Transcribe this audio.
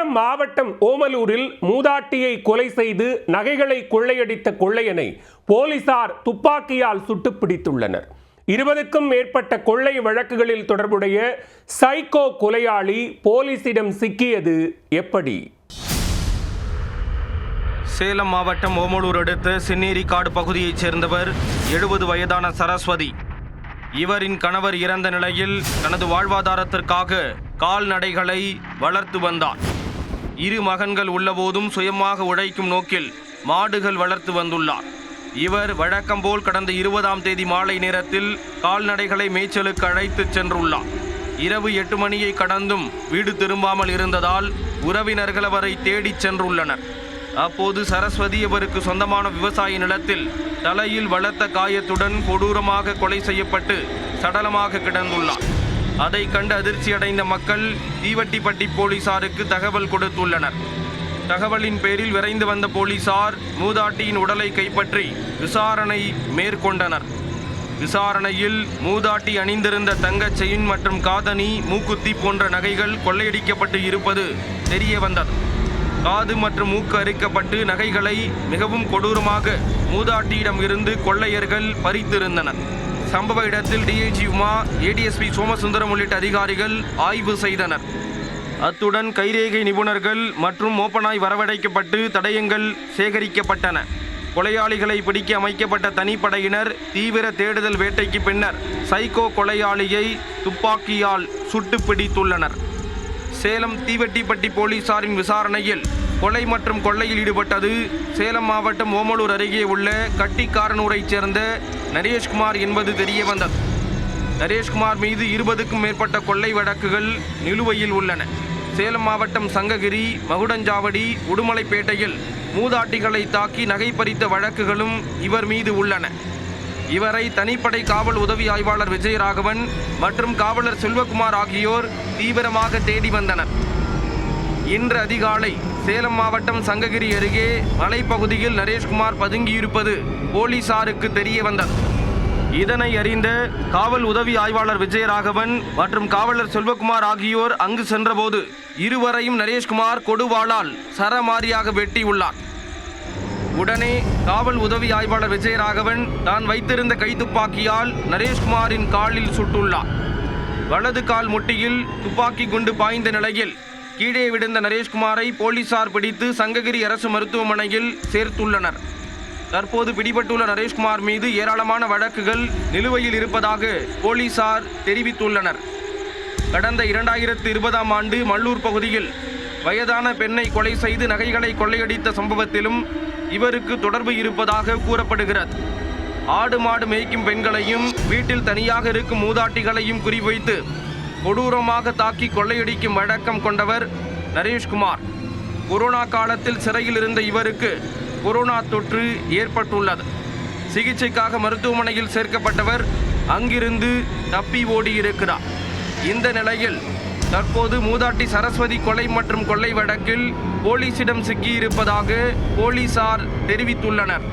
சேலம் மாவட்டம் ஓமலூரில் மூதாட்டியை கொலை செய்து நகைகளை கொள்ளையடித்த கொள்ளையனை போலீசார் துப்பாக்கியால் சுட்டுப் பிடித்துள்ளனர். 20க்கும் மேற்பட்ட கொள்ளை வழக்குகளில் தொடர்புடைய சைக்கோ கொலையாளி போலீசிடம் சிக்கியது எப்படி? சேலம் மாவட்டம் ஓமலூர் அடுத்த சின்னேரிக்காடு பகுதியைச் சேர்ந்தவர் 70 வயதான சரஸ்வதி. இவரின் கணவர் இறந்த நிலையில் தனது வாழ்வாதாரத்திற்காக கால்நடைகளை வளர்த்து வந்தார். 2 மகன்கள் உள்ளபோதும் சுயமாக உழைக்கும் நோக்கில் மாடுகள் வளர்த்து வந்துள்ளார். இவர் வழக்கம்போல் கடந்த 20ஆம் தேதி மாலை நேரத்தில் கால்நடைகளை மேய்ச்சலுக்கு அழைத்து சென்றுள்ளார். இரவு 8 மணியை கடந்தும் வீடு திரும்பாமல் இருந்ததால் உறவினர்கள் அவரை தேடிச் சென்றுள்ளனர். அப்போது சரஸ்வதி அவருக்கு சொந்தமான விவசாய நிலத்தில் தலையில் வளர்த்த காயத்துடன் கொடூரமாக கொலை செய்யப்பட்டு சடலமாக கிடந்துள்ளார். அதை கண்டு அதிர்ச்சியடைந்த மக்கள் தீவட்டிப்பட்டி போலீசாருக்கு தகவல் கொடுத்துள்ளனர். தகவலின் பேரில் விரைந்து வந்த போலீசார் மூதாட்டியின் உடலை கைப்பற்றி விசாரணை மேற்கொண்டனர். விசாரணையில் மூதாட்டி அணிந்திருந்த தங்கச் செயின் மற்றும் காதணி, மூக்குத்தி போன்ற நகைகள் கொள்ளையடிக்கப்பட்டு இருப்பது தெரிய வந்தது. காது மற்றும் மூக்கு அரிக்கப்பட்டு நகைகளை மிகவும் கொடூரமாக மூதாட்டியிடம் இருந்து கொள்ளையர்கள் பறித்திருந்தனர். சம்பவ இடத்தில் டிஐஜி உமா, ஏடிஎஸ்பி சோமசுந்தரம் உள்ளிட்ட அதிகாரிகள் ஆய்வு செய்தனர். அத்துடன் கைரேகை நிபுணர்கள் மற்றும் மோப்பனாய் வரவழைக்கப்பட்டு தடயங்கள் சேகரிக்கப்பட்டன. கொலையாளிகளை பிடிக்க அமைக்கப்பட்ட தனிப்படையினர் தீவிர தேடுதல் வேட்டைக்கு பின்னர் சைக்கோ கொலையாளியை துப்பாக்கியால் சுட்டு பிடித்துள்ளனர். சேலம் தீவட்டிப்பட்டி போலீசாரின் விசாரணையில் கொலை மற்றும் கொள்ளையில் ஈடுபட்டது சேலம் மாவட்டம் ஓமலூர் அருகே உள்ள கட்டிக்காரனூரைச் சேர்ந்த நரேஷ்குமார் என்பது தெரிய வந்தது. நரேஷ்குமார் மீது 20க்கும் மேற்பட்ட கொள்ளை வழக்குகள் நிலுவையில் உள்ளன. சேலம் மாவட்டம் சங்ககிரி, மகுடஞ்சாவடி, உடுமலைப்பேட்டையில் மூதாட்டிகளை தாக்கி நகை பறித்த வழக்குகளும் இவர் மீது உள்ளன. இவரை தனிப்படை காவல் உதவி ஆய்வாளர் விஜயராகவன் மற்றும் காவலர் செல்வகுமார் ஆகியோர் தீவிரமாக தேடி வந்தனர். இன்று அதிகாலை சேலம் மாவட்டம் சங்ககிரி அருகே மலைப்பகுதியில் நரேஷ்குமார் பதுங்கியிருப்பது போலீசாருக்கு தெரிய வந்தது. இதனை அறிந்த காவல் உதவி ஆய்வாளர் விஜயராகவன் மற்றும் காவலர் செல்வகுமார் ஆகியோர் அங்கு சென்றபோது இருவரையும் நரேஷ்குமார் கொடுவாளால் சரமாரியாக வெட்டியுள்ளார். உடனே காவல் உதவி ஆய்வாளர் விஜயராகவன் தான் வைத்திருந்த கைத்துப்பாக்கியால் நரேஷ்குமாரின் காலில் சுட்டுள்ளார். வலது கால் முட்டியில் துப்பாக்கி குண்டு பாய்ந்த நிலையில் கீழே விழுந்த நரேஷ்குமாரை போலீசார் பிடித்து சங்ககிரி அரசு மருத்துவமனையில் சேர்த்துள்ளனர். தற்போது பிடிபட்டுள்ள நரேஷ்குமார் மீது ஏராளமான வழக்குகள் நிலுவையில் இருப்பதாக போலீசார் தெரிவித்துள்ளனர். கடந்த 2020ஆம் ஆண்டு மல்லூர் பகுதியில் வயதான பெண்ணை கொலை செய்து நகைகளை கொள்ளையடித்த சம்பவத்திலும் இவருக்கு தொடர்பு இருப்பதாக கூறப்படுகிறது. ஆடு மாடு மேய்க்கும் பெண்களையும் வீட்டில் தனியாக இருக்கும் மூதாட்டிகளையும் குறிவைத்து கொடூரமாக தாக்கி கொள்ளையடிக்கும் வழக்கம் கொண்டவர் நரேஷ்குமார். கொரோனா காலத்தில் சிறையில் இருந்த இவருக்கு கொரோனா தொற்று ஏற்பட்டுள்ளது. சிகிச்சைக்காக மருத்துவமனையில் சேர்க்கப்பட்டவர் அங்கிருந்து தப்பி ஓடியிருக்கிறார். இந்த நிலையில் தற்போது மூதாட்டி சரஸ்வதி கொலை மற்றும் கொள்ளை வழக்கில் போலீசிடம் சிக்கியிருப்பதாக போலீசார் தெரிவித்துள்ளனர்.